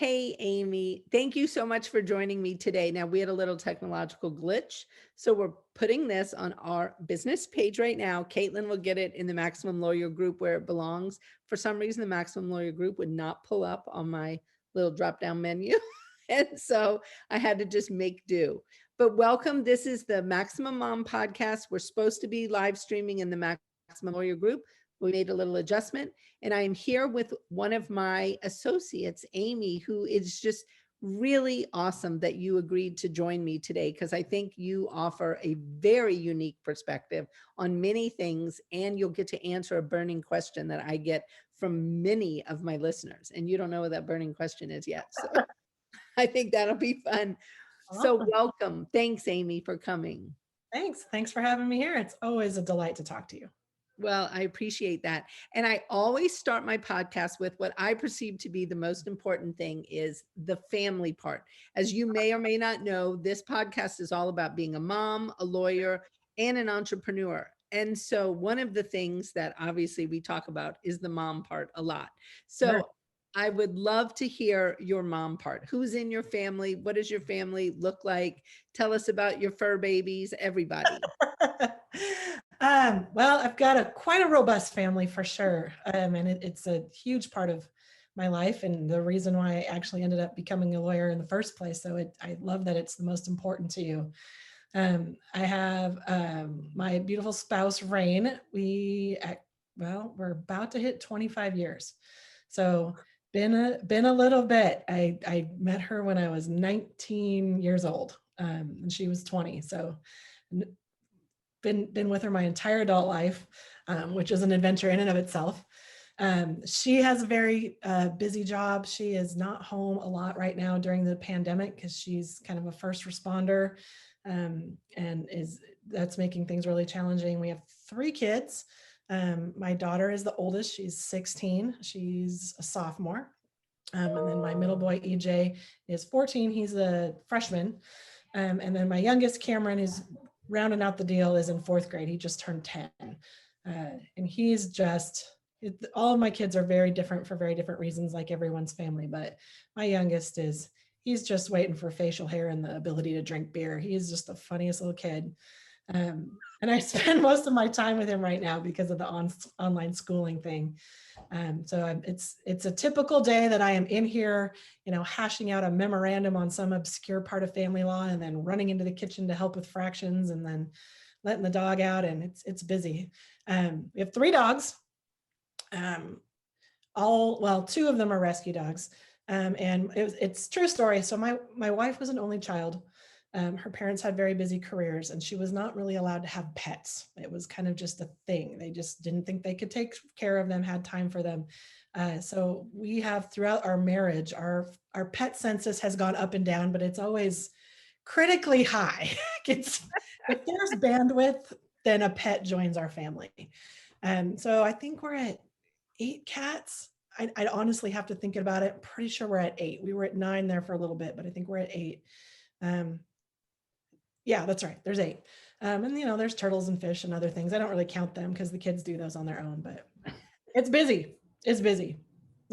Hey, Amy, thank you so much for joining me today. Now, we had a little technological glitch, so we're putting this on our business page right now. Caitlin will get it in the Maximum Lawyer group where it belongs. For some reason, the Maximum Lawyer group would not pull up on my little drop-down menu. And so I had to just make do. But welcome. This is the Maximum Mom podcast. We're supposed to be live streaming in the Maximum Lawyer group. We made a little adjustment. And I am here with one of my associates, Amy, who is just really awesome that you agreed to join me today, because I think you offer a very unique perspective on many things, and you'll get to answer a burning question that I get from many of my listeners. And you don't know what that burning question is yet. So I think that'll be fun. So Awesome. welcome. Thanks, Amy, for coming. Thanks. Thanks for having me here. It's always a delight to talk to you. Well, I appreciate that. And I always start my podcast with what I perceive to be the most important thing is the family part. As you may or may not know, this podcast is all about being a mom, a lawyer, and an entrepreneur. And so one of the things that obviously we talk about is the mom part a lot. Sure. So I would love to hear your mom part. Who's in your family? What does your family look like? Tell us about your fur babies, everybody. Well, I've got quite a robust family for sure. And it's a huge part of my life and the reason why I actually ended up becoming a lawyer in the first place. So I love that it's the most important to you. I have my beautiful spouse, Rain. We're about to hit 25 years. So been a little bit. I met her when I was 19 years old, and she was 20. So been with her my entire adult life, which is an adventure in and of itself. She has a very busy job. She is not home a lot right now during the pandemic because she's kind of a first responder, and that's making things really challenging. We have 3 kids. My daughter is the oldest. She's 16. She's a sophomore. And then my middle boy, EJ, is 14. He's a freshman. And then my youngest, Cameron, is rounding out the deal, is in 4th grade. He just turned 10. And he's just, all of my kids are very different for very different reasons, like everyone's family. But my youngest he's just waiting for facial hair and the ability to drink beer. He's just the funniest little kid. And I spend most of my time with him right now because of the online schooling thing. So it's a typical day that I am in here, hashing out a memorandum on some obscure part of family law, and then running into the kitchen to help with fractions, and then letting the dog out, and it's busy. We have 3 dogs. 2 of them are rescue dogs. And it's true story. So my wife was an only child. Her parents had very busy careers, and she was not really allowed to have pets. It was kind of just a thing. They just didn't think they could take care of them, had time for them. So we have, throughout our marriage, our pet census has gone up and down, but it's always critically high. If there's bandwidth, then a pet joins our family. So I think we're at 8 cats. I'd honestly have to think about it. Pretty sure we're at 8. We were at 9 there for a little bit, but I think we're at 8. Yeah, that's right. There's 8. And there's turtles and fish and other things. I don't really count them because the kids do those on their own, but it's busy. It's busy.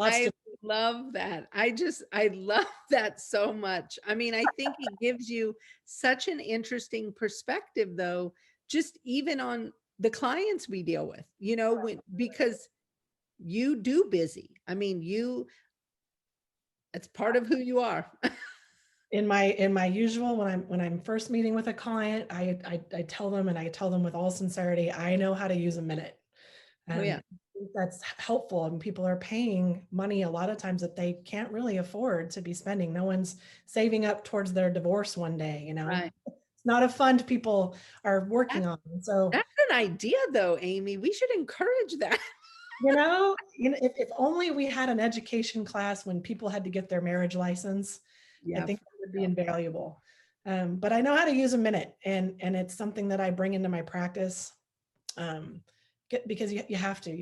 I love that. I love that so much. I mean, I think it gives you such an interesting perspective, though, just even on the clients we deal with, because you do busy. I mean, it's part of who you are. In my usual, when I'm first meeting with a client, I tell them, and I tell them with all sincerity, I know how to use a minute. Oh, yeah. That's helpful, and people are paying money a lot of times that they can't really afford to be spending. No one's saving up towards their divorce one day. Right. It's not a fund people are working on. So That's an idea, though, Amy. We should encourage that. if only we had an education class when people had to get their marriage license, I Yeah. think that would be invaluable. But I know how to use a minute, and it's something that I bring into my practice, because you have to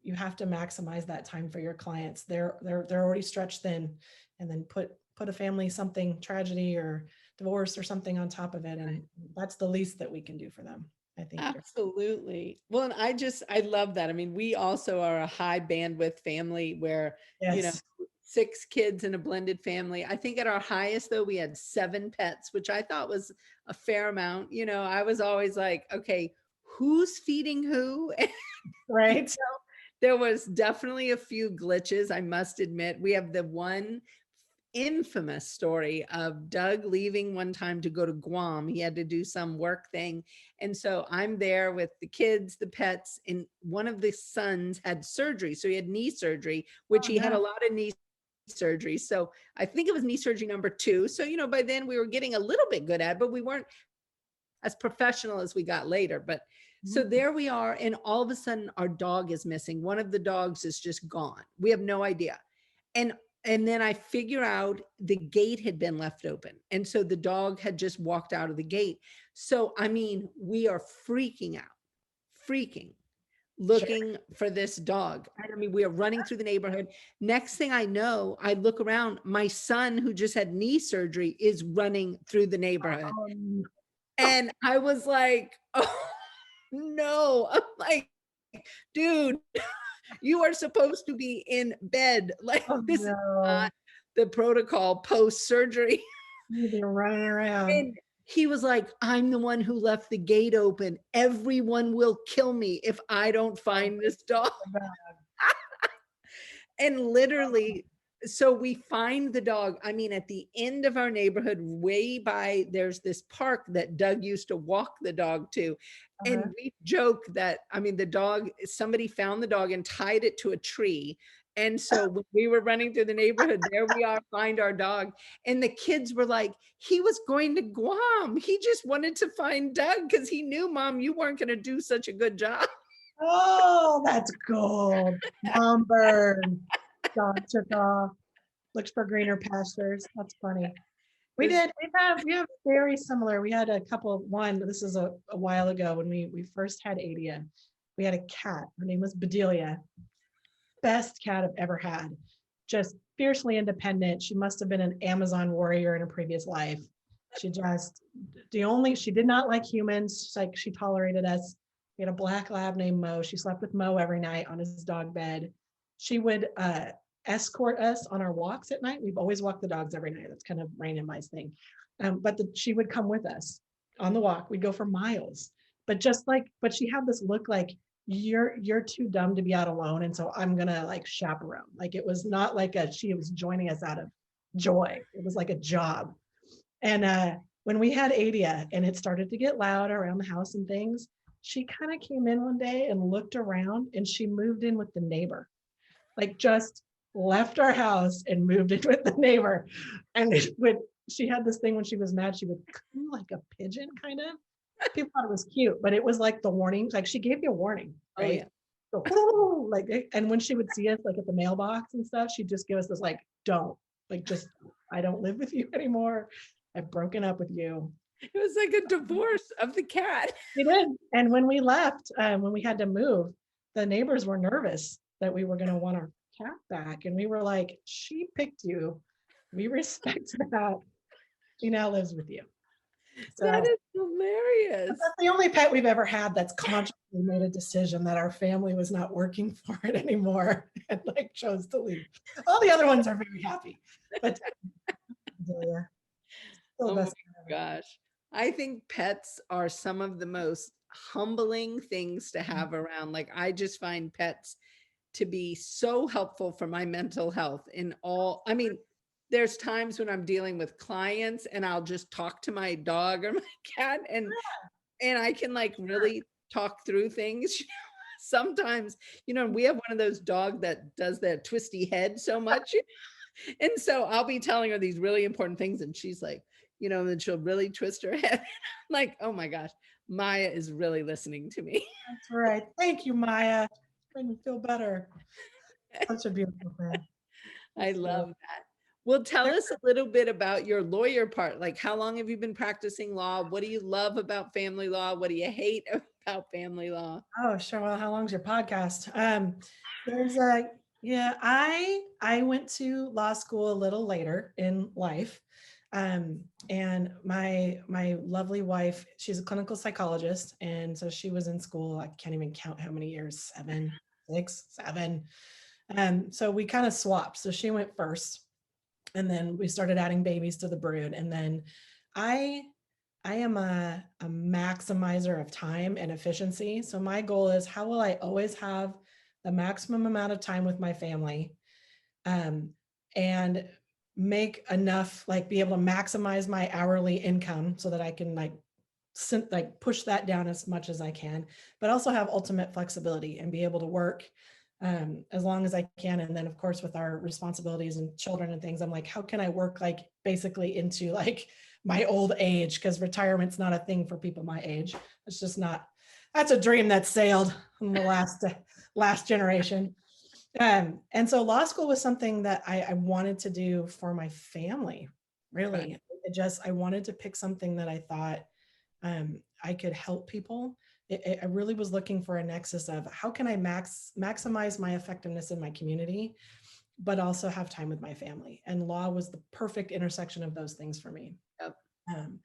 maximize that time for your clients. They're already stretched thin, and then put a family, something, tragedy or divorce or something on top of it, and that's the least that we can do for them, I think. Absolutely. Well, and I love that. I mean, we also are a high bandwidth family where, Yes. 6 kids in a blended family. I think at our highest though, we had 7 pets, which I thought was a fair amount. You know, I was always like, okay, who's feeding who? Right. There was definitely a few glitches, I must admit. We have the one infamous story of Doug leaving one time to go to Guam. He had to do some work thing. And so I'm there with the kids, the pets, and one of the sons had surgery. So he had knee surgery, which Oh, he had no. a lot of knee surgery. So I think it was knee surgery number 2. So, you know, by then we were getting a little bit good at it, but we weren't as professional as we got later. But so Mm. there we are. And all of a sudden our dog is missing. One of the dogs is just gone. We have no idea. And and then I figure out the gate had been left open. And so the dog had just walked out of the gate. So I mean, we are freaking out, freaking Sure. looking for this dog. I mean, we are running through the neighborhood. Next thing I know, I look around, my son who just had knee surgery is running through the neighborhood. Um, And I was like, oh no. I'm like, dude, you are supposed to be in bed. Like oh this is no. not the protocol post surgery. You've been running around. And he was like, I'm the one who left the gate open. Everyone will kill me if I don't Oh, find this dog. God. And literally, so we find the dog. I mean, at the end of our neighborhood, way by, there's this park that Doug used to walk the dog to. Uh-huh. And we joke that, I mean, the dog, somebody found the dog and tied it to a tree. And so when we were running through the neighborhood, there we are, find our dog. And the kids were like, he was going to Guam. He just wanted to find Doug because he knew, Mom, you weren't going to do such a good job. Oh, that's gold. Mom bird. Dog took off. Looks for greener pastures. That's funny. We This- did. We have very similar. We had a couple. One. This is a while ago when we first had Adia. We had a cat. Her name was Bedelia. Best cat I've ever had. Just fiercely independent. She must have been an Amazon warrior in a previous life. She just she did not like humans. She's like she tolerated us. We had a black lab named Mo. She slept with Mo every night on his dog bed. She would escort us on our walks at night. We've always walked the dogs every night. That's kind of Rain and Mice thing. But she would come with us on the walk. We'd go for miles. But she had this look like you're too dumb to be out alone, and so I'm gonna like chaperone. Like it was not like she was joining us out of joy. It was like a job. And when we had Adia and it started to get loud around the house and things, she kind of came in one day and looked around and she moved in with the neighbor, like just left our house and moved in with the neighbor. And she had this thing when she was mad, she would coo like a pigeon kind of. People thought it was cute, but it was like the warning, like she gave you a warning, Oh, right? yeah. So, like, and when she would see us like at the mailbox and stuff, she'd just give us this like, don't, like, just, I don't live with you anymore. I've broken up with you. It was like a divorce of the cat. She did. And when we left, when we had to move, the neighbors were nervous that we were going to want our cat back. And we were like, she picked you. We respect that. She now lives with you. So That is hilarious. that's the only pet we've ever had that's consciously made a decision that our family was not working for it anymore and like chose to leave. All the other ones are very happy. But yeah, still Oh best my gosh. I think pets are some of the most humbling things to have around. Like I just find pets to be so helpful for my mental health in all. I mean, there's times when I'm dealing with clients and I'll just talk to my dog or my cat and I can like really talk through things. Sometimes, you know, we have one of those dog that does that twisty head so much. And so I'll be telling her these really important things and she's like, you know, and she'll really twist her head. Like, oh my gosh, Maya is really listening to me. That's right. Thank you, Maya. Made me feel better. Such a beautiful thing. I love that. Well, tell us a little bit about your lawyer part. Like, how long have you been practicing law? What do you love about family law? What do you hate about family law? Oh, sure. Well, how long's your podcast? There's a yeah, I went to law school a little later in life. And my lovely wife, she's a clinical psychologist, and so she was in school. I can't even count how many years, 7, 6, 7. So we kind of swapped. So she went first, and then we started adding babies to the brood. And then I I am a maximizer of time and efficiency. So my goal is, how will I always have the maximum amount of time with my family, um, and make enough, like be able to maximize my hourly income so that I can like push that down as much as I can, but also have ultimate flexibility and be able to work as long as I can. And then of course, with our responsibilities and children and things, I'm like, how can I work like basically into like my old age? Because retirement's not a thing for people my age. It's just not, that's a dream that sailed in the last generation. And so law school was something that I wanted to do for my family, really. Right. I wanted to pick something that I thought I could help people. I really was looking for a nexus of how can I maximize my effectiveness in my community, but also have time with my family. And law was the perfect intersection of those things for me. Yep. Um,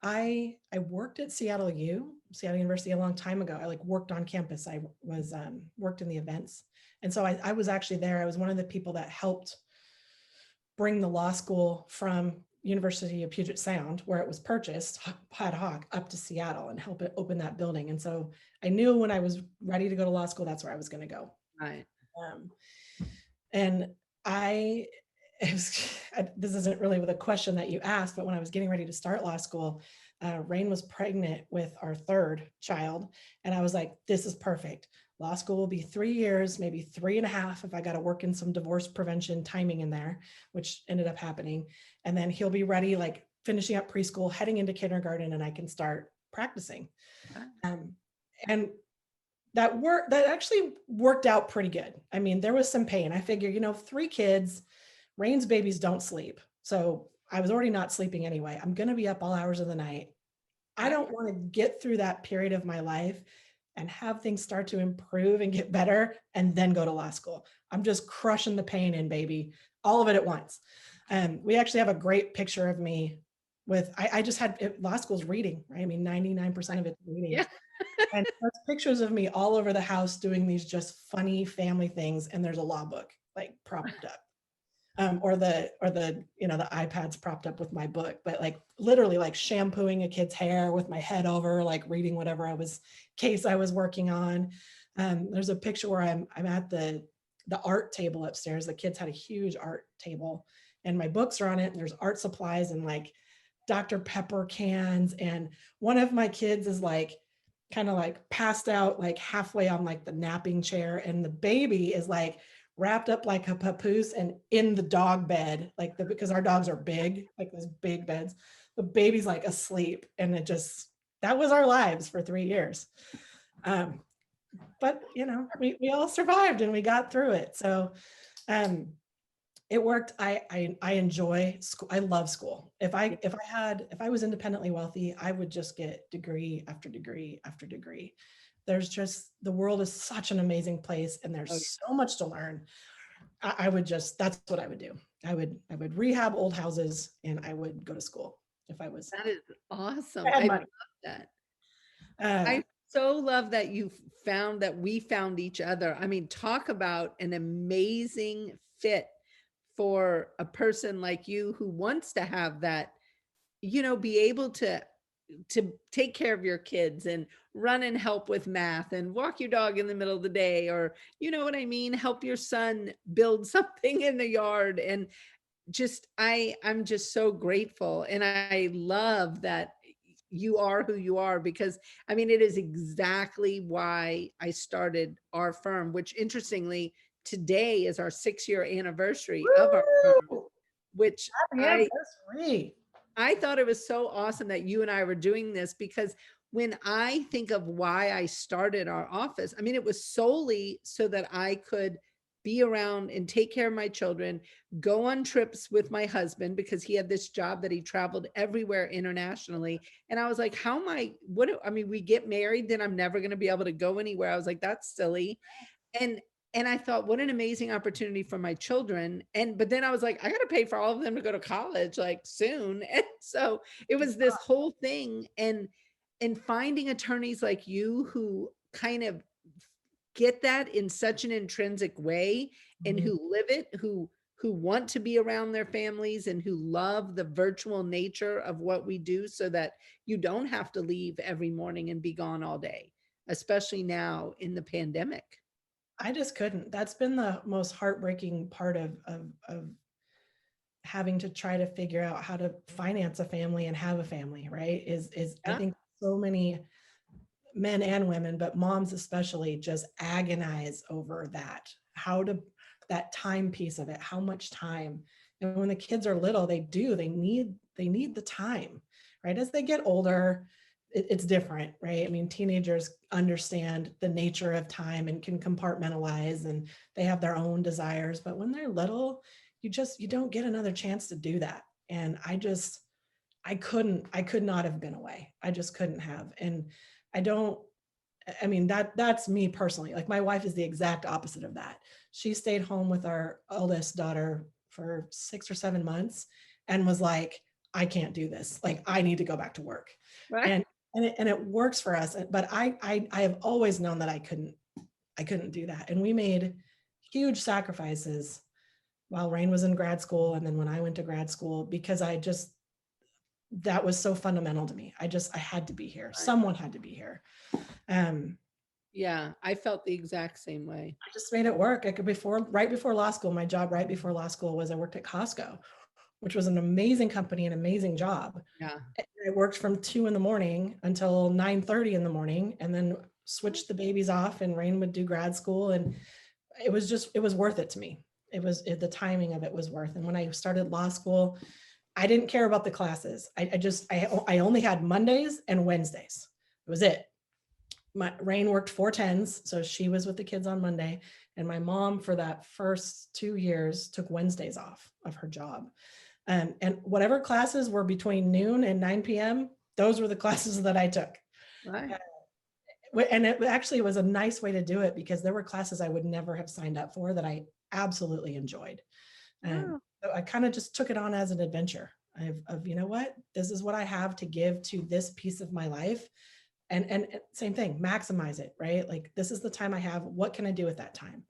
I worked at Seattle University a long time ago. I like worked on campus. I was worked in the events, and so I was actually there. I was one of the people that helped bring the law school from University of Puget Sound, where it was purchased ad hoc, up to Seattle and help it open that building. And so I knew when I was ready to go to law school, that's where I was going to go. Right. Um, and I, this isn't really with a question that you asked, but when I was getting ready to start law school, Rain was pregnant with our third child. And I was like, this is perfect. Law school will be 3 years, maybe 3.5 if I got to work in some divorce prevention timing in there, which ended up happening. And then he'll be ready, like finishing up preschool, heading into kindergarten, and I can start practicing. And that actually worked out pretty good. I mean, there was some pain. I figure, 3 kids, Rain's babies don't sleep. So I was already not sleeping anyway. I'm going to be up all hours of the night. I don't want to get through that period of my life and have things start to improve and get better and then go to law school. I'm just crushing the pain in, baby, all of it at once. We actually have a great picture of me with, I just had law school's reading, right? I mean, 99% of it's reading. Yeah. And there's pictures of me all over the house doing these just funny family things. And there's a law book like propped up. Or the the iPad's propped up with my book, but like literally like shampooing a kid's hair with my head over, like reading whatever case I was working on. There's a picture where I'm at the art table upstairs. The kids had a huge art table, and my books are on it. And there's art supplies and like Dr. Pepper cans, and one of my kids is like kind of like passed out like halfway on like the napping chair, and the baby is like wrapped up like a papoose and in the dog bed, because our dogs are big, like those big beds. The baby's like asleep, and that was our lives for 3 years. But we all survived and we got through it. So it worked. I enjoy school. I love school. If I was independently wealthy, I would just get degree after degree after degree. The world is such an amazing place, and there's so much to learn. That's what I would do. I would rehab old houses, and I would go to school if I was. That is awesome. I had I money. love that. Uh, I so love that we found each other. I mean, talk about an amazing fit for a person like you who wants to have that, be able to take care of your kids and run and help with math and walk your dog in the middle of the day, or you know what I mean, help your son build something in the yard. And I'm just so grateful, and I love that you are who you are, because I mean, it is exactly why I started our firm, which interestingly today is our 6-year anniversary of our firm, which happy anniversary. I thought it was so awesome that you and I were doing this, because when I think of why I started our office, I mean, it was solely so that I could be around and take care of my children, go on trips with my husband, because he had this job that he traveled everywhere internationally. And I was like, I mean, we get married, then I'm never going to be able to go anywhere. I was like, that's silly. And I thought, what an amazing opportunity for my children. But then I was like, I got to pay for all of them to go to college like soon. And so it was this whole thing. And finding attorneys like you who kind of get that in such an intrinsic way and Mhm. who live it, who want to be around their families and who love the virtual nature of what we do so that you don't have to leave every morning and be gone all day, especially now in the pandemic. I just couldn't. That's been the most heartbreaking part of having to try to figure out how to finance a family and have a family, right? Is I Yeah. think so many men and women, but moms especially, just agonize over that. How to that time piece of it, how much time. And when the kids are little, they need the time, right? As they get older, it's different, right? I mean, teenagers understand the nature of time and can compartmentalize and they have their own desires. But when they're little, you don't get another chance to do that. And I could not have been away. I just couldn't have. And I don't, I mean, that's me personally. Like my wife is the exact opposite of that. She stayed home with our eldest daughter for 6 or 7 months and was like, I can't do this. Like I need to go back to work. Right. And it works for us. But I have always known that I couldn't do that. And we made huge sacrifices while Rain was in grad school. And then when I went to grad school, because that was so fundamental to me. I had to be here. Right. Someone had to be here. Um, Yeah, I felt the exact same way. I just made it work. Right before law school, my job right before law school was I worked at Costco, which was an amazing company, an amazing job. Yeah. And I worked from 2 in the morning until 9:30 in the morning, and then switched the babies off. And Rain would do grad school, and it was worth it to me. The timing of it was worth. And when I started law school, I didn't care about the classes. I only had Mondays and Wednesdays. It was it. My Rain worked 4 10s, so she was with the kids on Monday, and my mom for that first 2 years took Wednesdays off of her job. And whatever classes were between noon and 9 p.m., those were the classes that I took. Right. And it actually was a nice way to do it because there were classes I would never have signed up for that I absolutely enjoyed. Oh, So I kind of just took it on as an adventure of, you know what, this is what I have to give to this piece of my life. And same thing, maximize it, right? Like this is the time I have. What can I do with that time?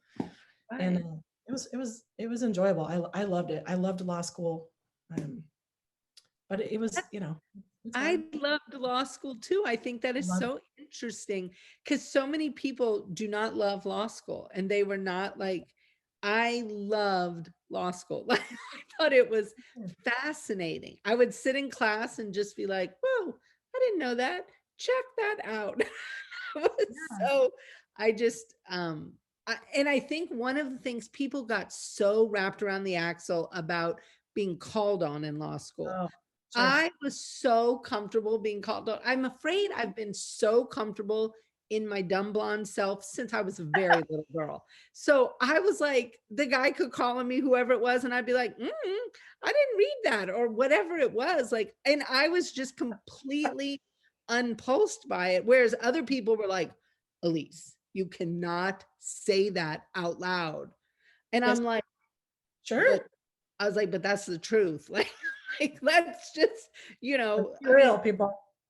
And right. it was enjoyable. I loved it. I loved law school, um, but it was, it's I hard. loved law school too. I think that I is loved so interesting because so many people do not love law school and they were not like, I loved law school. Like, I thought it was it. fascinating. I would sit in class and just be like, whoa, I didn't know that. Check that out. It was Yeah. so, I just, and I think one of the things people got so wrapped around the axle about being called on in law school. Oh, sure. I was so comfortable being called out. I'm afraid I've been so comfortable in my dumb blonde self since I was a very little girl. So I was like, the guy could call on me, whoever it was, and I'd be like, I didn't read that or whatever it was. Like, and I was just completely unpulsed by it. Whereas other people were like, Elise, you cannot say that out loud. And Yes, I'm like, but sure. I was like, but that's the truth. Like let's just, Let's be I mean, real, people.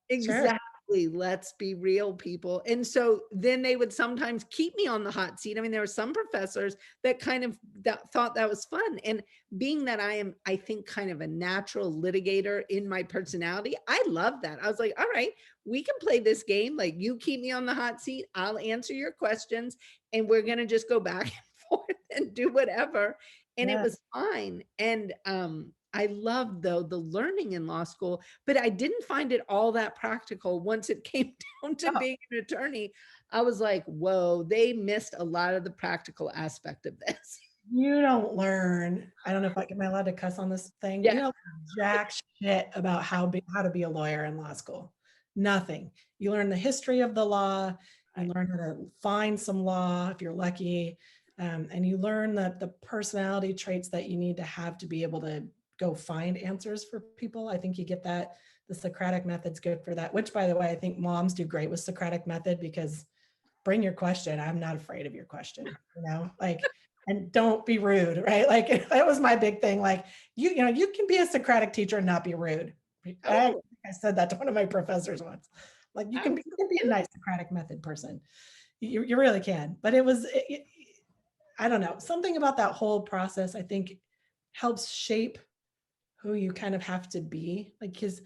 Sure. exactly. Let's be real, people. And so then they would sometimes keep me on the hot seat. I mean, there were some professors that kind of that thought that was fun. And being that I am, I think, kind of a natural litigator in my personality, I love that. I was like, all right, we can play this game. Like you keep me on the hot seat, I'll answer your questions, and we're gonna just go back and forth and do whatever. And it Yeah. was fine. And I loved though the learning in law school, but I didn't find it all that practical once it came down to Oh, being an attorney. I was like, whoa, they missed a lot of the practical aspect of this. you don't learn. I don't know if am I allowed to cuss on this thing? Yeah. You don't jack shit about how to be a lawyer in law school. Nothing. You learn the history of the law. You Right. learn how to find some law if you're lucky, and you learn the personality traits that you need to have to be able to go find answers for people. I think you get that. The Socratic method's good for that. Which, by the way, I think moms do great with Socratic method because bring your question. I'm not afraid of your question. Like and don't be rude, right? Like that was my big thing. Like you can be a Socratic teacher and not be rude. I said that to one of my professors once. Like you can be a Absolutely. nice Socratic method person. You really can. But I don't know, something about that whole process, I think helps shape who you kind of have to be. Like, because,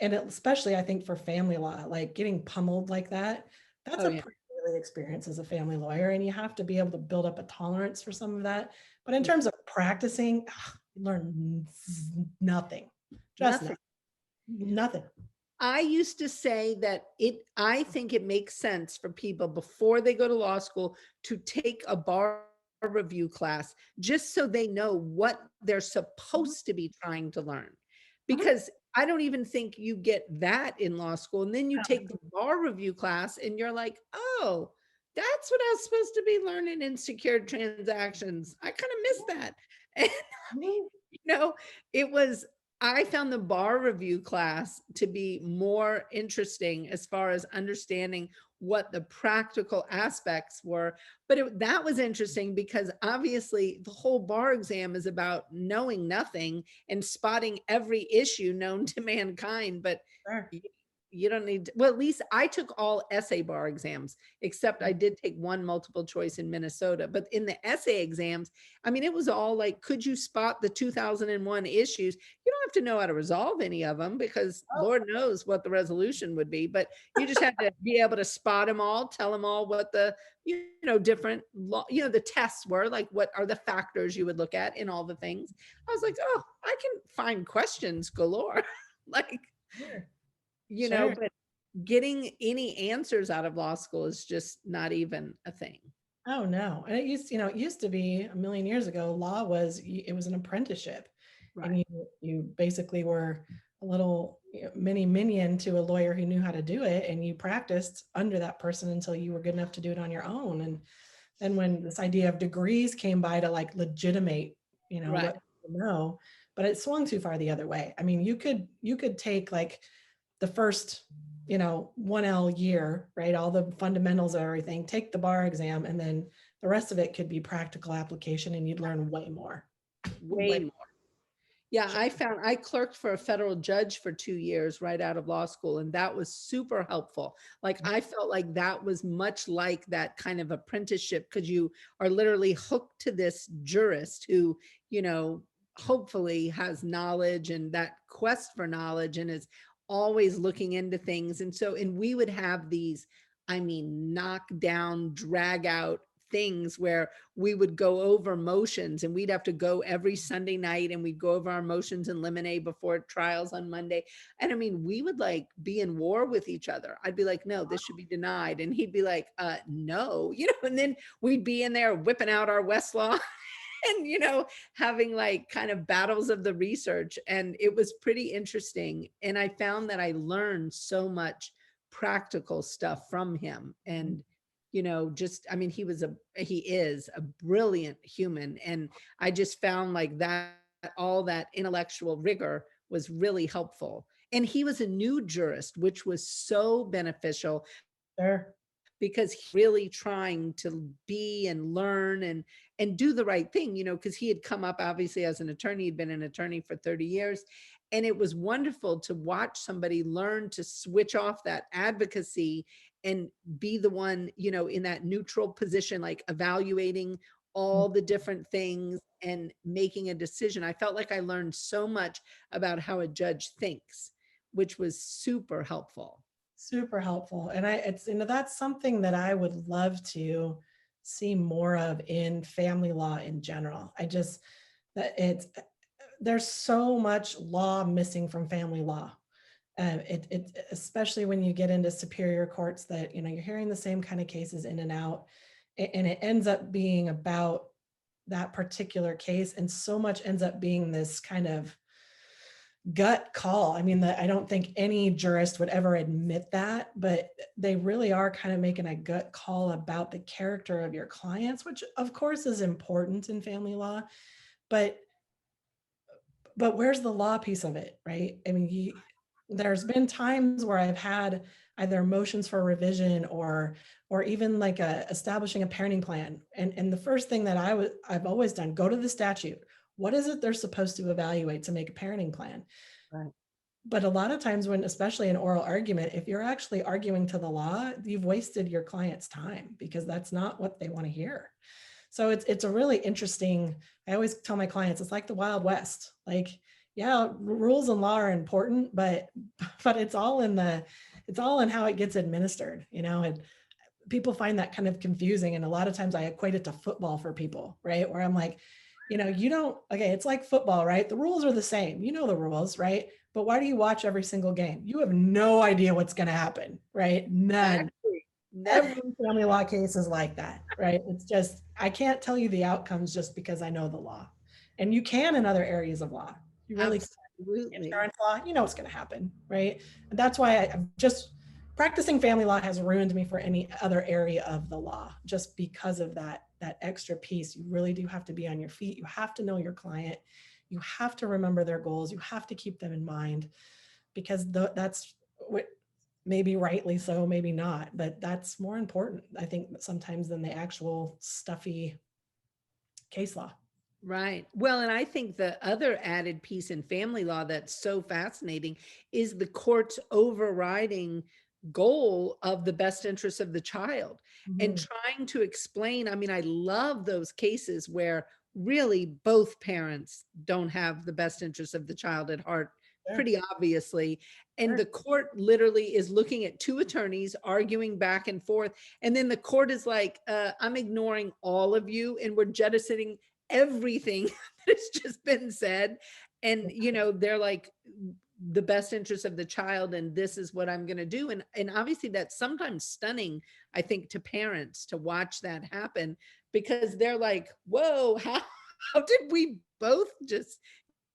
especially I think for family law, like getting pummeled like that, that's Oh a yeah. pretty daily experience as a family lawyer. And you have to be able to build up a tolerance for some of that. But in terms of practicing, you learn nothing, just Nothing. nothing, nothing. I used to say that I think it makes sense for people before they go to law school to take a bar review class just so they know what they're Mhm, supposed to be trying to learn. mhm. Because I don't even think you get that in law school. And then you Oh, take the bar review class and you're like, oh, that's what I was supposed to be learning in secured transactions. I kind of missed that. And mhm. you know, it was I found the bar review class to be more interesting as far as understanding what the practical aspects were. But that was interesting because obviously the whole bar exam is about knowing nothing and spotting every issue known to mankind. But Sure. y- you don't need to, well, at least I took all essay bar exams, except I did take one multiple choice in Minnesota. But in the essay exams, I mean, it was all like, could you spot the 2001 issues? You don't have to know how to resolve any of them because Oh, Lord knows what the resolution would be, but you just had to be able to spot them all, tell them all what the, different, the tests were, like what are the factors you would look at in all the things. I was like, oh, I can find questions galore. Like, sure. Sure. but getting any answers out of law school is just not even a thing. Oh, no. And it used to be a million years ago, law was, it was an apprenticeship. And Right. you basically were a little mini minion to a lawyer who knew how to do it. And you practiced under that person until you were good enough to do it on your own. And then when this idea of degrees came by to like legitimate, Right. what people know, but it swung too far the other way. I mean, you could take like the first 1L year, right? All the fundamentals of everything, take the bar exam, and then the rest of it could be practical application, and you'd learn way more. Way Way more. Yeah, sure. I clerked for a federal judge for 2 years right out of law school, and that was super helpful. Like, I felt like that was much like that kind of apprenticeship because you are literally hooked to this jurist who, you know, hopefully has knowledge and that quest for knowledge and is always looking into things. And we would have these, I mean, knock down, drag out things where we would go over motions and we'd have to go every Sunday night and we'd go over our motions and lemonade before trials on Monday. And I mean, we would like be in war with each other. I'd be like, no, this should be denied. And he'd be like, no, and then we'd be in there whipping out our Westlaw and, having like kind of battles of the research. And it was pretty interesting. And I found that I learned so much practical stuff from him. And just I mean he is a brilliant human, and I just found like that all that intellectual rigor was really helpful. And he was a new jurist, which was so beneficial Sure. because he's really trying to be and learn and do the right thing, because he had come up obviously as an attorney, he'd been an attorney for 30 years. And it was wonderful to watch somebody learn to switch off that advocacy and be the one, in that neutral position, like evaluating all the different things and making a decision. I felt like I learned so much about how a judge thinks, which was super helpful. Super helpful. And that's something that I would love to see more of in family law in general. I just, that it's, there's so much law missing from family law. Especially when you get into superior courts that, you're hearing the same kind of cases in and out, and it ends up being about that particular case. And so much ends up being this kind of gut call. I mean, I don't think any jurist would ever admit that, but they really are kind of making a gut call about the character of your clients, which of course is important in family law, but where's the law piece of it, right? I mean, there's been times where I've had either motions for revision or even like establishing a parenting plan. And the first thing that I've always done, go to the statute. What is it they're supposed to evaluate to make a parenting plan? Right. But a lot of times when, especially an oral argument, if you're actually arguing to the law, you've wasted your client's time because that's not what they want to hear. So it's a really interesting, I always tell my clients, it's like the Wild West. Like, yeah, rules and law are important, but it's all in how it gets administered, and people find that kind of confusing. And a lot of times I equate it to football for people, right? Where I'm like, you don't, okay, it's like football, right? The rules are the same. You know the rules, right? But why do you watch every single game? You have no idea what's going to happen, right? None. Exactly. Every family law case is like that, right? It's just, I can't tell you the outcomes just because I know the law. And you can in other areas of law. You really can. Absolutely. Insurance law, you know what's going to happen, right? And that's why I'm just practicing family law has ruined me for any other area of the law, just because of that extra piece. You really do have to be on your feet. You have to know your client. You have to remember their goals. You have to keep them in mind, because that's what, maybe rightly so, maybe not, but that's more important, I think, sometimes than the actual stuffy case law. Right. Well, and I think the other added piece in family law that's so fascinating is the court's overriding goal of the best interest of the child and Mhm. trying to explain. I mean, I love those cases where really both parents don't have the best interest of the child at heart, Sure, pretty obviously. And sure. the court literally is looking at two attorneys arguing back and forth. And then the court is like, I'm ignoring all of you and we're jettisoning everything that has just been said. And they're like, the best interest of the child, and this is what I'm going to do. And obviously that's sometimes stunning, I think, to parents to watch that happen, because they're like, whoa, how did we both just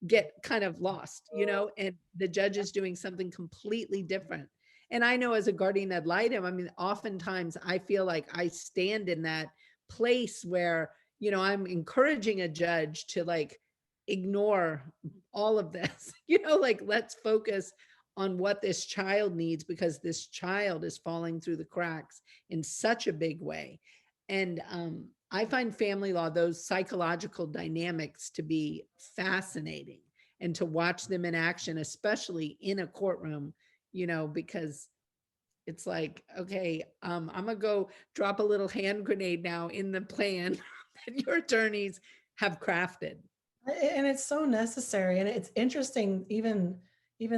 get kind of lost, and the judge is doing something completely different. And I know as a guardian ad litem, I mean, oftentimes I feel like I stand in that place where, I'm encouraging a judge to like ignore all of this, like let's focus on what this child needs, because this child is falling through the cracks in such a big way. And I find family law, those psychological dynamics, to be fascinating and to watch them in action, especially in a courtroom, because it's like, okay, I'm gonna go drop a little hand grenade now in the plan that your attorneys have crafted. And it's so necessary, and it's interesting, even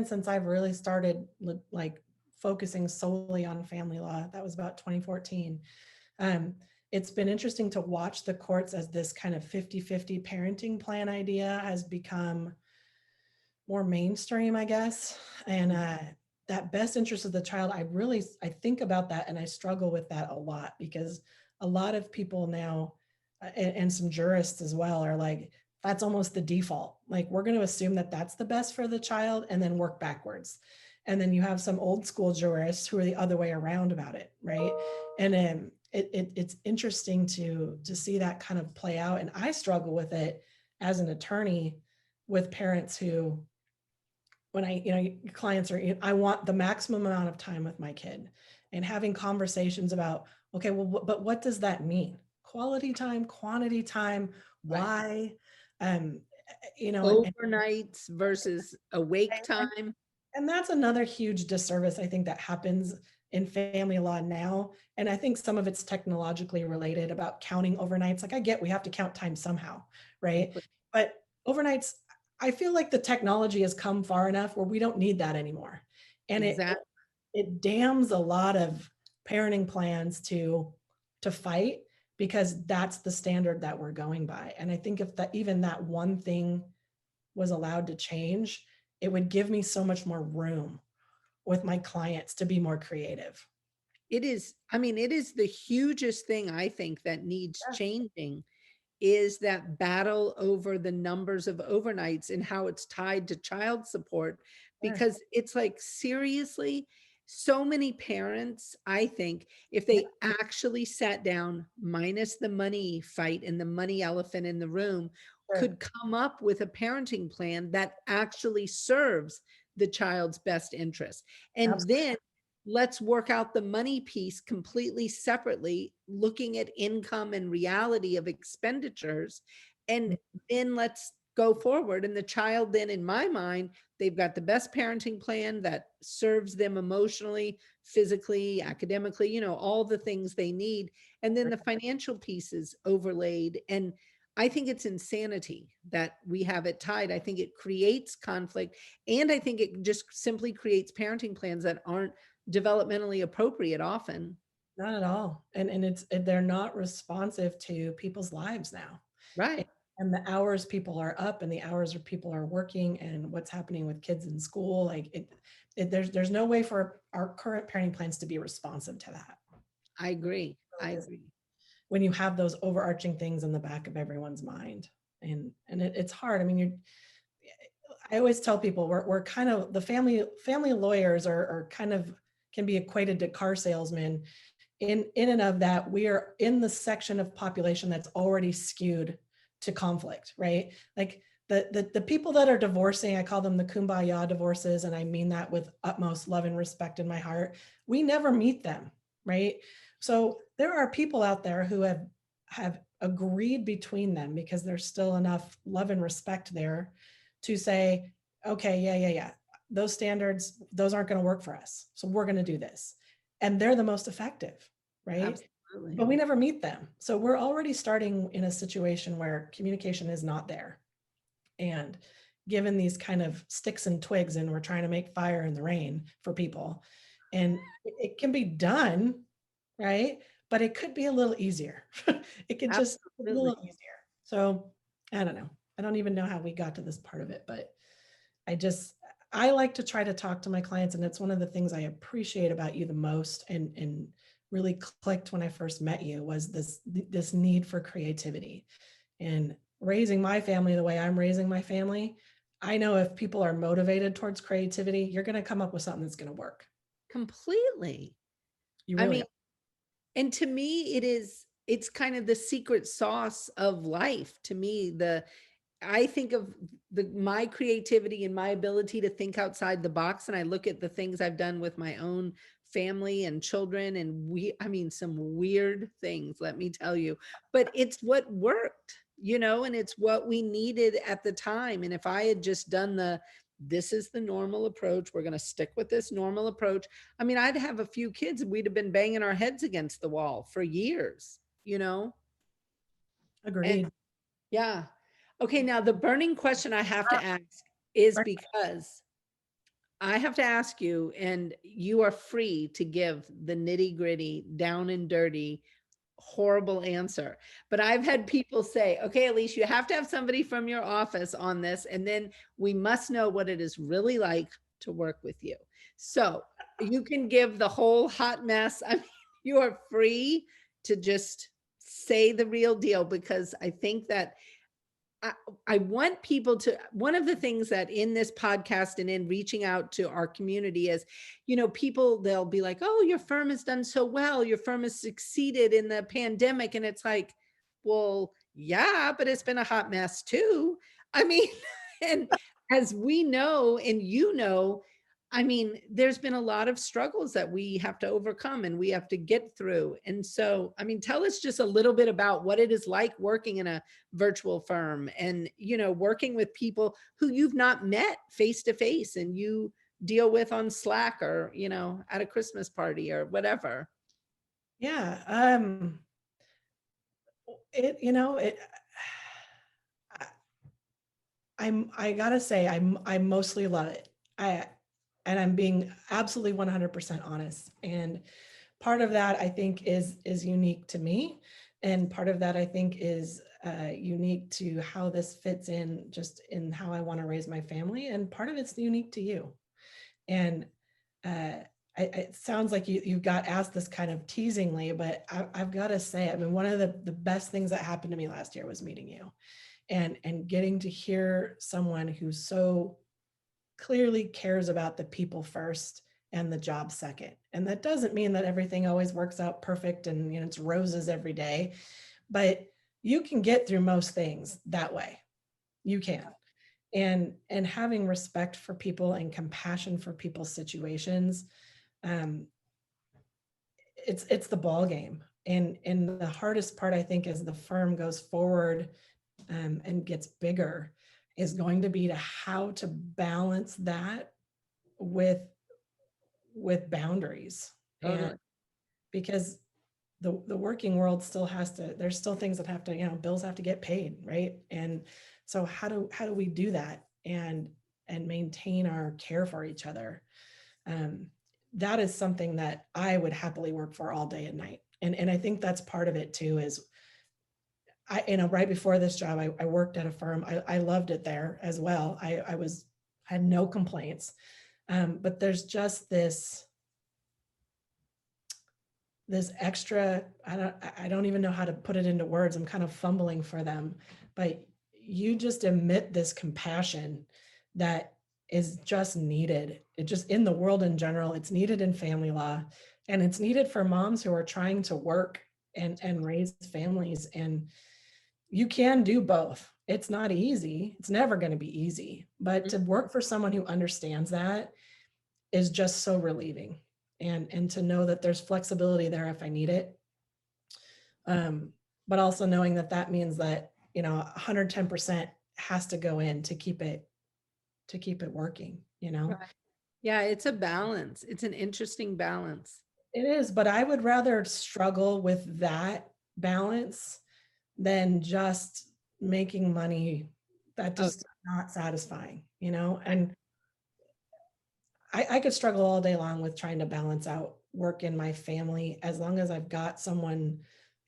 since I've really started like focusing solely on family law. That was about 2014. um, it's been interesting to watch the courts as this kind of 50-50 parenting plan idea has become more mainstream, I guess. And that best interest of the child, I think about that, and I struggle with that a lot, because a lot of people now, and some jurists as well, are like, that's almost the default. Like, we're going to assume that that's the best for the child and then work backwards. And then you have some old school jurists who are the other way around about it, right? And it's interesting to see that kind of play out. And I struggle with it as an attorney, with parents who, when your clients are, I want the maximum amount of time with my kid, and having conversations about, okay, well, but what does that mean? Quality time, quantity time, Right. why? um and Overnights versus awake and, time. and that's another huge disservice, I think, that happens in family law now. And I think some of it's technologically related, about counting overnights. Like, I get we have to count time somehow, right? But overnights, I feel like the technology has come far enough where we don't need that anymore. And Exactly. it damns a lot of parenting plans to fight, because that's the standard that we're going by. And I think if that, even that one thing was allowed to change, it would give me so much more room with my clients to be more creative. It is, I mean, it is the hugest thing I think that needs changing, is that battle over the numbers of overnights and how it's tied to child support. Sure. Because it's like, seriously, so many parents, I think, if Yeah, they actually sat down, minus the money fight and the money elephant in the room, sure. could come up with a parenting plan that actually serves the child's best interest. And Absolutely. then let's work out the money piece completely separately, looking at income and reality of expenditures. And then let's go forward. And the child then, in my mind, they've got the best parenting plan that serves them emotionally, physically, academically, all the things they need. And then the financial pieces overlaid. And I think it's insanity that we have it tied. I think it creates conflict. And I think it just simply creates parenting plans that aren't developmentally appropriate often. Not at all. And they're not responsive to people's lives now. Right. And the hours people are up and the hours where people are working and what's happening with kids in school, like there's no way for our current parenting plans to be responsive to that. I agree. I Really agree. when you have those overarching things in the back of everyone's mind. And it's hard. I mean, I always tell people we're kind of the family lawyers are kind of can be equated to car salesmen in and of that we are in the section of population that's already skewed to conflict, right? Like the people that are divorcing, I call them the kumbaya divorces, and I mean that with utmost love and respect in my heart. We never meet them, right? So there are people out there who have agreed between them because there's still enough love and respect there to say, okay, yeah, those standards, those aren't going to work for us, so we're going to do this, and they're the most effective, right? Absolutely. But we never meet them. So we're already starting in a situation where communication is not there. And given these kind of sticks and twigs, and we're trying to make fire in the rain for people, and it can be done, right? But it could be a little easier. It could just be a Absolutely. little easier. So I don't know. I don't even know how we got to this part of it, but I like to try to talk to my clients, and it's one of the things I appreciate about you the most, and really clicked when I first met you was this need for creativity. And raising my family the way I'm raising my family, I know if people are motivated towards creativity, you're going to come up with something that's going to work. Completely. You I really mean, are. and to me, it's kind of the secret sauce of life. To me, I think of my creativity and my ability to think outside the box. And I look at the things I've done with my own family and children, and I mean, some weird things, let me tell you, but it's what worked, and it's what we needed at the time. And if I had just done this is the normal approach, we're going to stick with this normal approach. I mean, I'd have a few kids, we'd have been banging our heads against the wall for years. And Agreed. yeah. Okay, now the burning question I have to ask is Right. because I have to ask you, and you are free to give the nitty gritty, down and dirty, horrible answer. But I've had people say, okay, Elise, you have to have somebody from your office on this, and then we must know what it is really like to work with you. So you can give the whole hot mess. I mean, you are free to just say the real deal, because I think that I, I want people to, one of the things that in this podcast and in reaching out to our community is, people, they'll be like, oh, your firm has done so well. Your firm has succeeded in the pandemic. And it's like, well, yeah, but it's been a hot mess too. I mean, and as we know, and I mean, there's been a lot of struggles that we have to overcome and we have to get through. And so, I mean, tell us just a little bit about what it is like working in a virtual firm and, working with people who you've not met face to face and you deal with on Slack or, at a Christmas party or whatever. Yeah. It, I, I gotta say, I mostly love it. And I'm being absolutely 100% honest. And part of that I think is unique to me, and part of that I think is unique to how this fits in, just in how I want to raise my family, and part of it's unique to you. And uh, it sounds like you got asked this kind of teasingly, but I've got to say, I mean, one of the best things that happened to me last year was meeting you, and getting to hear someone who so clearly cares about the people first and the job second. And that doesn't mean that everything always works out perfect and it's roses every day, but you can get through most things that way. You can. And having respect for people and compassion for people's situations, um, it's the ball game. And the hardest part I think is the firm goes forward and gets bigger. is going to be to how to balance that with boundaries. And Totally. because the working world still has to, there's still things that have to, bills have to get paid, right? And so how do we do that and maintain our care for each other? um, that is something that I would happily work for all day and night. And I think that's part of it too, is right before this job, I worked at a firm. I loved it there as well. Had no complaints. But there's just this extra, I don't even know how to put it into words. I'm kind of fumbling for them, but you just emit this compassion that is just needed. It just, in the world in general, it's needed in family law, and it's needed for moms who are trying to work and raise families. And you can do both. It's not easy. It's never going to be easy, but to work for someone who understands that is just so relieving. And to know that there's flexibility there if I need it. But also knowing that that means that, 110% has to go in to keep it working. Right. Yeah, it's a balance. It's an interesting balance. It is, but I would rather struggle with that balance than just making money that Oh, just not satisfying, and I could struggle all day long with trying to balance out work and my family, as long as I've got someone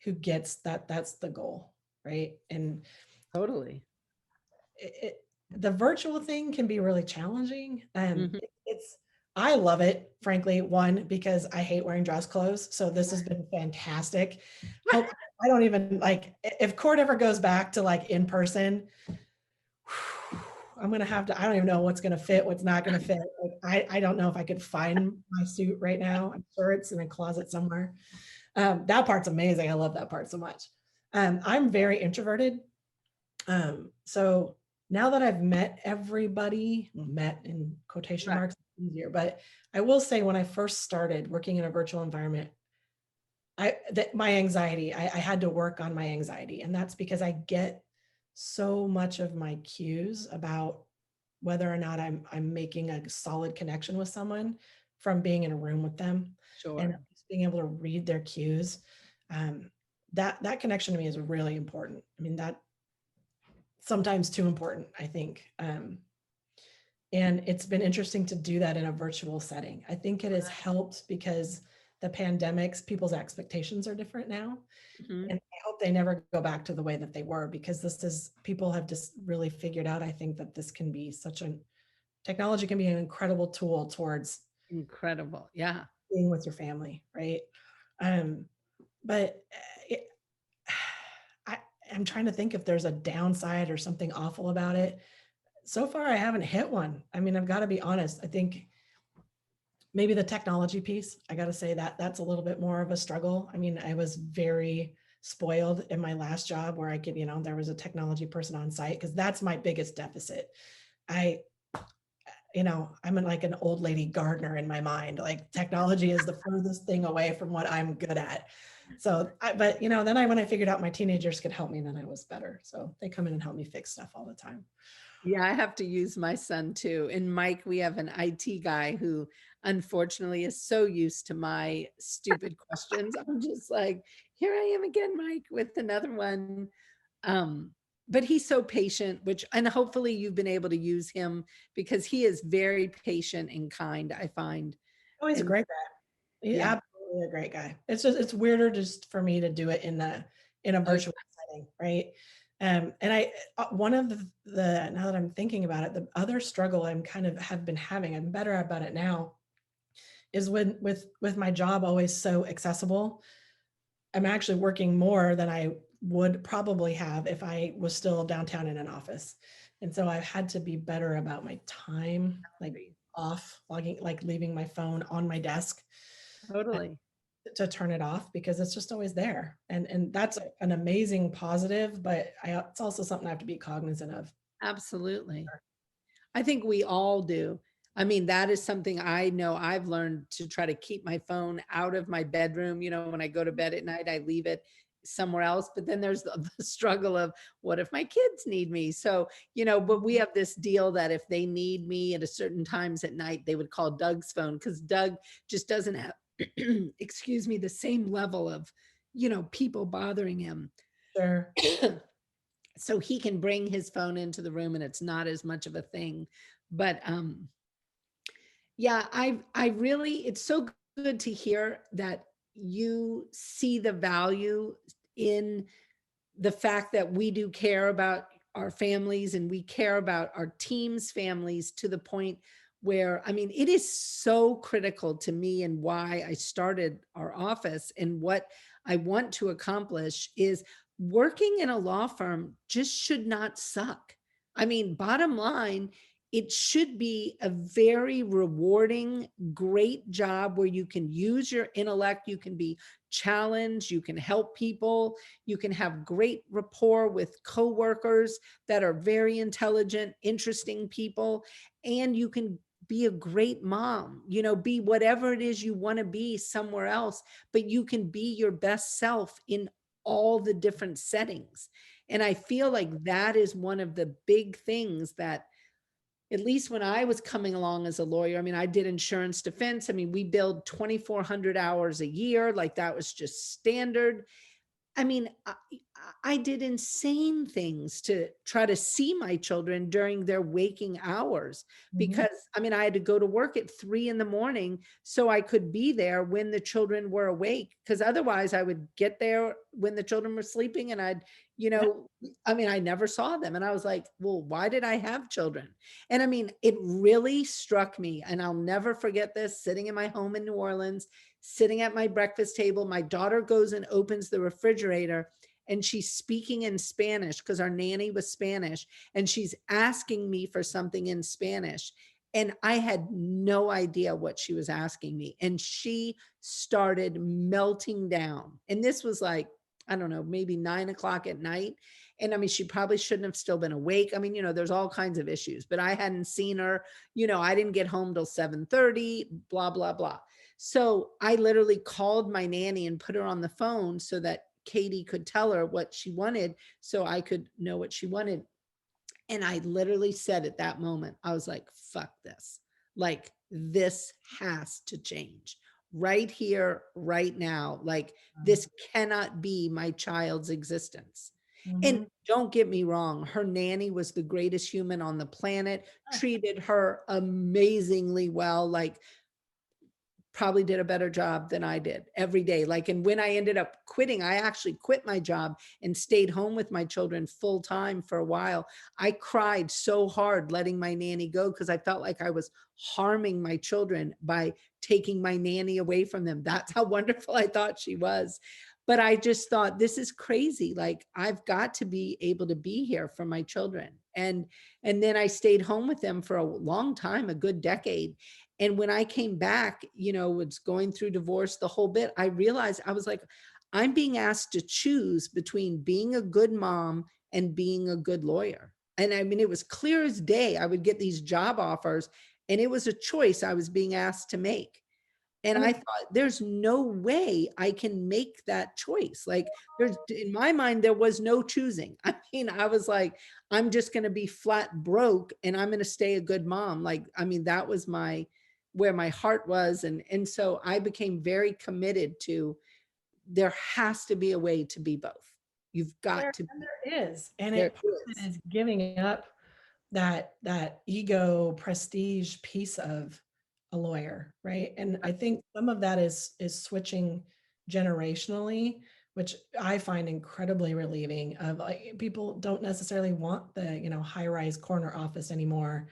who gets that that's the goal, right? And totally. it, the virtual thing can be really challenging. Mhm. I love it, frankly, one, because I hate wearing dress clothes. So this has been fantastic. Hope I don't even like, if court ever goes back to like in person, I'm gonna have to, I don't even know what's gonna fit, what's not gonna fit. Like, I don't know if I could find my suit right now. I'm sure it's in a closet somewhere. That part's amazing. I love that part so much. I'm very introverted. So now that I've met everybody, met in quotation Right. marks, easier, but I will say when I first started working in a virtual environment, my anxiety, I had to work on my anxiety. And that's because I get so much of my cues about whether or not I'm making a solid connection with someone from being in a room with them and Sure. just being able to read their cues. Um, that connection to me is really important. I mean, that sometimes too important, I think. And it's been interesting to do that in a virtual setting. I think it has helped because the pandemics, people's expectations are different now. Mhm. And I hope they never go back to the way that they were, because people have just really figured out, I think, that this can be technology can be an incredible tool towards Incredible. Yeah. being with your family, right? Um, but it, I, I'm trying to think if there's a downside or something awful about it. So far, I haven't hit one. I mean, I've got to be honest. I think maybe the technology piece, I got to say that that's a little bit more of a struggle. I mean, I was very spoiled in my last job where I could, there was a technology person on site, because that's my biggest deficit. I, I'm like an old lady gardener in my mind. Like, technology is the furthest thing away from what I'm good at. So, but then when I figured out my teenagers could help me, then I was better. So they come in and help me fix stuff all the time. Yeah, I have to use my son too. And Mike, we have an IT guy who unfortunately is so used to my stupid questions. I'm just like, here I am again, Mike, with another one. Um, but he's so patient, and hopefully you've been able to use him because he is very patient and kind, I find. Oh, he's a And great guy. He's yeah, absolutely a great guy. It's weirder just for me to do it in a oh, virtual setting, right? And one of the now that I'm thinking about it, the other struggle I'm kind of have been having, I'm better about it now, is with my job always so accessible. I'm actually working more than I would probably have if I was still downtown in an office. And so I've had to be better about my time, like off logging, like leaving my phone on my desk totally. to turn it off, because it's just always there. And that's an amazing positive, but it's also something I have to be cognizant of. Absolutely. I think we all do. I mean, that is something I know I've learned to try to keep my phone out of my bedroom. When I go to bed at night, I leave it somewhere else. But then there's the struggle of, what if my kids need me? So, but we have this deal that if they need me at a certain times at night, they would call Doug's phone, because Doug just doesn't have, excuse me, the same level of, people bothering him. Sure. So he can bring his phone into the room and it's not as much of a thing. But yeah, I really, it's so good to hear that you see the value in the fact that we do care about our families and we care about our team's families, to the point where, I mean, it is so critical to me, and why I started our office and what I want to accomplish is, working in a law firm just should not suck. I mean, bottom line, it should be a very rewarding, great job where you can use your intellect, you can be challenged, you can help people, you can have great rapport with coworkers that are very intelligent, interesting people, and you can be a great mom, be whatever it is you want to be somewhere else, but you can be your best self in all the different settings. And I feel like that is one of the big things that, at least when I was coming along as a lawyer, I mean, I did insurance defense. I mean, we billed 2,400 hours a year. Like, that was just standard. I mean, I did insane things to try to see my children during their waking hours, Mhm. because, I mean, I had to go to work at 3 in the morning so I could be there when the children were awake. Because otherwise I would get there when the children were sleeping, and you Yeah. know, I mean, I never saw them. And I was like, well, why did I have children? And I mean, it really struck me. And I'll never forget this, sitting in my home in New Orleans, sitting at my breakfast table. My daughter goes and opens the refrigerator, and she's speaking in Spanish because our nanny was Spanish. And she's asking me for something in Spanish. And I had no idea what she was asking me. And she started melting down. And this was like, I don't know, maybe 9 o'clock at night. And I mean, she probably shouldn't have still been awake. I mean, there's all kinds of issues, but I hadn't seen her, I didn't get home till 7:30, blah, blah, blah. So I literally called my nanny and put her on the phone so that Katie could tell her what she wanted, so I could know what she wanted. And I literally said at that moment, I was like, fuck this. Like, this has to change right here, right now. Like, this cannot be my child's existence. And Mhm. don't get me wrong, her nanny was the greatest human on the planet, treated her amazingly well. Like, probably did a better job than I did every day. Like, and when I ended up quitting, I actually quit my job and stayed home with my children full time for a while. I cried so hard letting my nanny go, because I felt like I was harming my children by taking my nanny away from them. That's how wonderful I thought she was. But I just thought, this is crazy. Like, I've got to be able to be here for my children. And then I stayed home with them for a long time, a good decade. And when I came back, was going through divorce, the whole bit, I realized, I was like, I'm being asked to choose between being a good mom and being a good lawyer. And I mean, it was clear as day. I would get these job offers, and it was a choice I was being asked to make. And And I thought, there's no way I can make that choice. Like, in my mind, there was no choosing. I mean, I was like, I'm just going to be flat broke and I'm going to stay a good mom. Like, I mean, that was where my heart was. And so I became very committed to, there has to be a way to be both. You've got to be. there is, and There it part of is. it is giving up that ego prestige piece of a lawyer, right? And I think some of that is switching generationally, which I find incredibly relieving. Of like, people don't necessarily want the high-rise corner office anymore,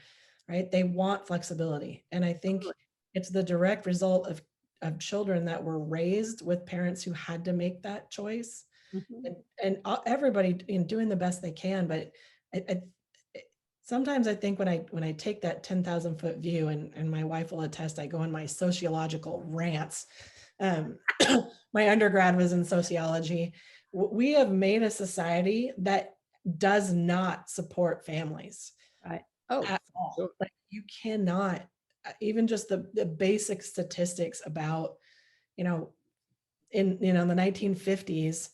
right? They want flexibility, and I think it's the direct result of children that were raised with parents who had to make that choice, Mhm. and everybody in doing the best they can. But I, sometimes I think when I take that 10,000-foot view, and my wife will attest, I go on my sociological rants. Um, my undergrad was in sociology. We have made a society that does not support families Right. Oh, at for all. sure. Like, you cannot, even just the basic statistics about, you know, in the 1950s,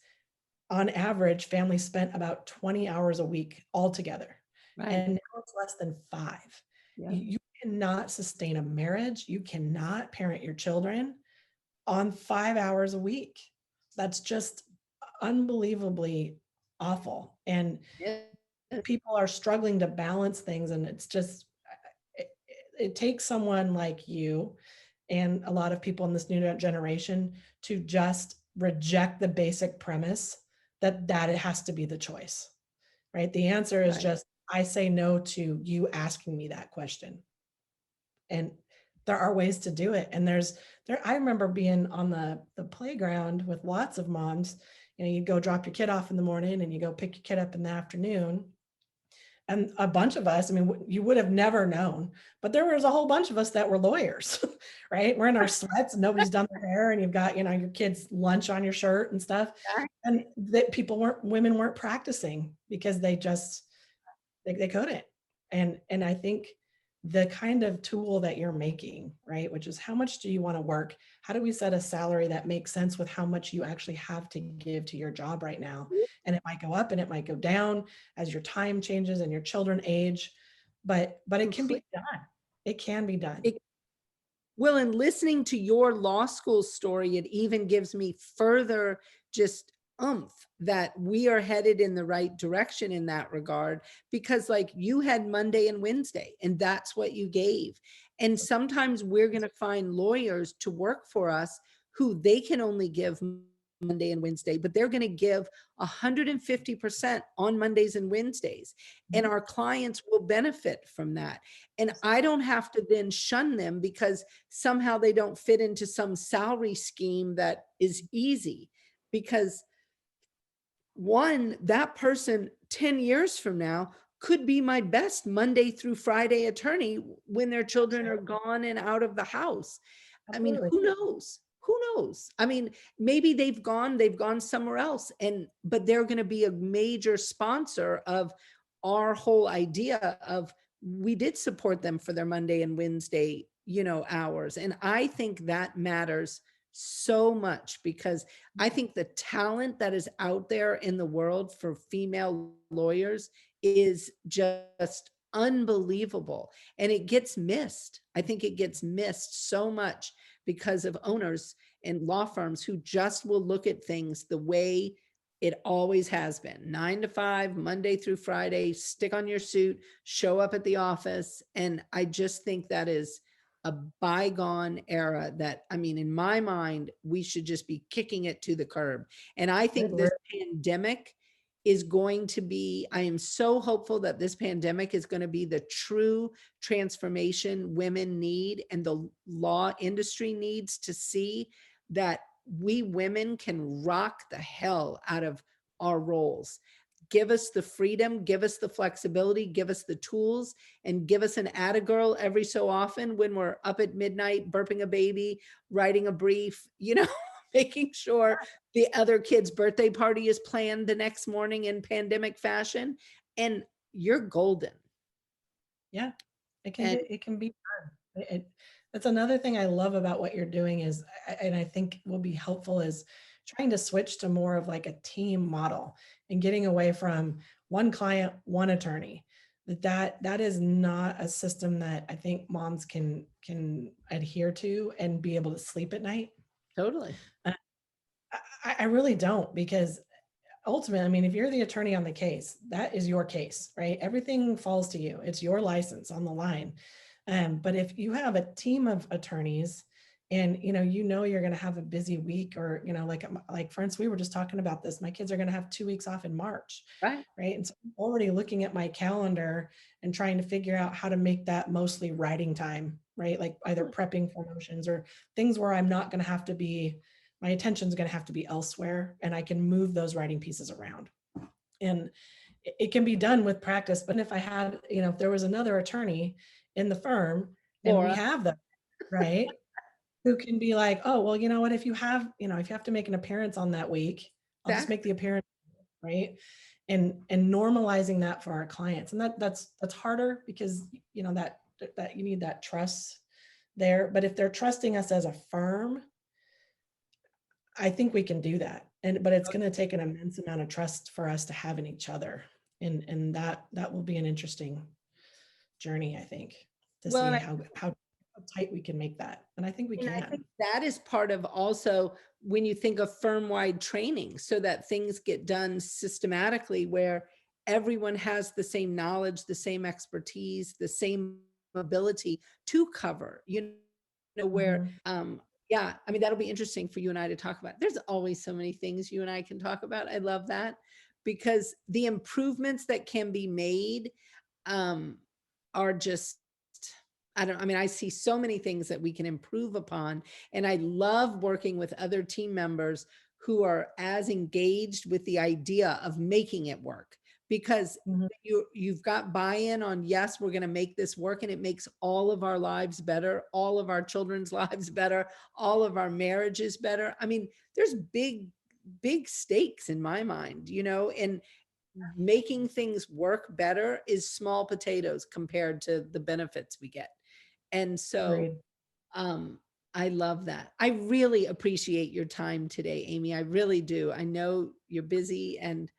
on average, families spent about 20 hours a week altogether. Right. And now it's less than 5. Yeah. You cannot sustain a marriage. You cannot parent your children on 5 hours a week. That's just unbelievably awful. And Yeah. people are struggling to balance things. And it's just, it, it takes someone like you and a lot of people in this new generation to just reject the basic premise that it has to be the choice, right? The answer is Right. just, I say no to you asking me that question. And there are ways to do it. And I remember being on the playground with lots of moms. You go drop your kid off in the morning and you go pick your kid up in the afternoon. And a bunch of us, I mean, you would have never known, but there was a whole bunch of us that were lawyers, right? We're in our sweats and nobody's done their hair, and you've got, your kids' lunch on your shirt and stuff. And that women weren't practicing because they just, they couldn't. And I think the kind of tool that you're making, right, which is how much do you want to work? How do we set a salary that makes sense with how much you actually have to give to your job right now? And it might go up and it might go down as your time changes and your children age, but it can be done. It can be done. Well, in listening to your law school story, it even gives me further just oomph that we are headed in the right direction in that regard, because like you had Monday and Wednesday and that's what you gave. And sometimes we're going to find lawyers to work for us who they can only give Monday and Wednesday, but they're going to give 150% on Mondays and Wednesdays. And our clients will benefit from that. And I don't have to then shun them because somehow they don't fit into some salary scheme that is easy. Because one, that person 10 years from now could be my best Monday through Friday attorney when their children are gone and out of the house. I mean, Absolutely. who knows? Who knows? I mean, maybe they've gone somewhere else, but they're going to be a major sponsor of our whole idea of we did support them for their Monday and Wednesday, hours. And I think that matters so much because I think the talent that is out there in the world for female lawyers is just unbelievable. And it gets missed. I think it gets missed so much because of owners and law firms who just will look at things the way it always has been: 9 to 5, Monday through Friday, stick on your suit, show up at the office. And I just think that is a bygone era that, I mean, in my mind, we should just be kicking it to the curb. And I think this pandemic is going to be, I am so hopeful that this pandemic is going to be the true transformation women need and the law industry needs to see, that we women can rock the hell out of our roles. Give us the freedom, give us the flexibility, give us the tools, and give us an atta girl every so often when we're up at midnight, burping a baby, writing a brief, making sure the other kid's birthday party is planned the next morning in pandemic fashion. And you're golden. Yeah, it can be done. That's another thing I love about what you're doing is, and I think will be helpful, is trying to switch to more of like a team model and getting away from one client, one attorney. That is not a system that I think moms can adhere to and be able to sleep at night. Totally. I really don't, because ultimately, I mean, if you're the attorney on the case, that is your case, right? Everything falls to you. It's your license on the line. But if you have a team of attorneys and you're going to have a busy week, or like for instance, we were just talking about this, my kids are going to have 2 weeks off in March, Right. And so I'm already looking at my calendar and trying to figure out how to make that mostly writing time, right? Like either prepping for motions or things where I'm not going to have to be, my attention is going to have to be elsewhere, and I can move those writing pieces around. And it can be done with practice. But if I had, if there was another attorney in the firm, and we have them, right, who can be like, oh, well, you know what, if you have to make an appearance on that week, I'll just make the appearance, right? And normalizing that for our clients. And that's harder because, that you need that trust there. But if they're trusting us as a firm, I think we can do that. but it's going to take an immense amount of trust for us to have in each other. And that will be an interesting journey, I think, to Well, see how tight we can make that. And I think we and I can. think that is part of also when you think of firm-wide training so that things get done systematically where everyone has the same knowledge, the same expertise, the same ability to cover, where, Mhm. yeah, I mean, that'll be interesting for you and I to talk about. There's always so many things you and I can talk about. I love that because the improvements that can be made, um, are just, I mean, I see so many things that we can improve upon. And I love working with other team members who are as engaged with the idea of making it work because Mhm. you've got buy-in on, yes, we're going to make this work, and it makes all of our lives better, all of our children's lives better, all of our marriages better. I mean, there's big stakes in my mind, and making things work better is small potatoes compared to the benefits we get. And so, Agreed. um, I love that. I really appreciate your time today, Amy. I really do. I know you're busy, and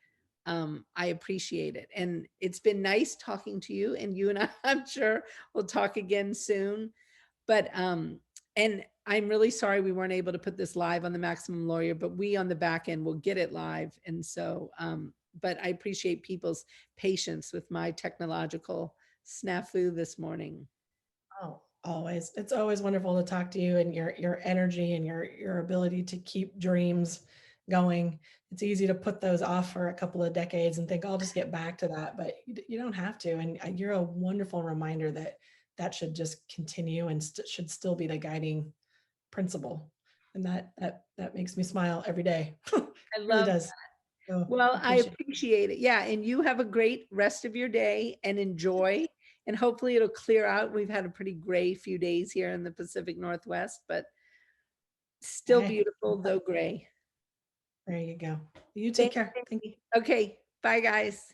I appreciate it. And it's been nice talking to you, and you and I, I'm sure we'll talk again soon. But and I'm really sorry we weren't able to put this live on the Maximum Lawyer, but we on the back end will get it live. And so, but I appreciate people's patience with my technological snafu this morning. Oh, always. It's always wonderful to talk to you, and your energy and your ability to keep dreams going. It's easy to put those off for a couple of decades and think I'll just get back to that, but you don't have to. And you're a wonderful reminder that that should just continue and should still be the guiding principle. And that makes me smile every day. I Really love. does. So Well, I appreciate it. appreciate it. Yeah, and you have a great rest of your day and enjoy. And hopefully it'll clear out. We've had a pretty gray few days here in the Pacific Northwest, but still Hey, beautiful, though gray. there you go. You take Thanks, care. Thank Amy. Okay, bye, guys.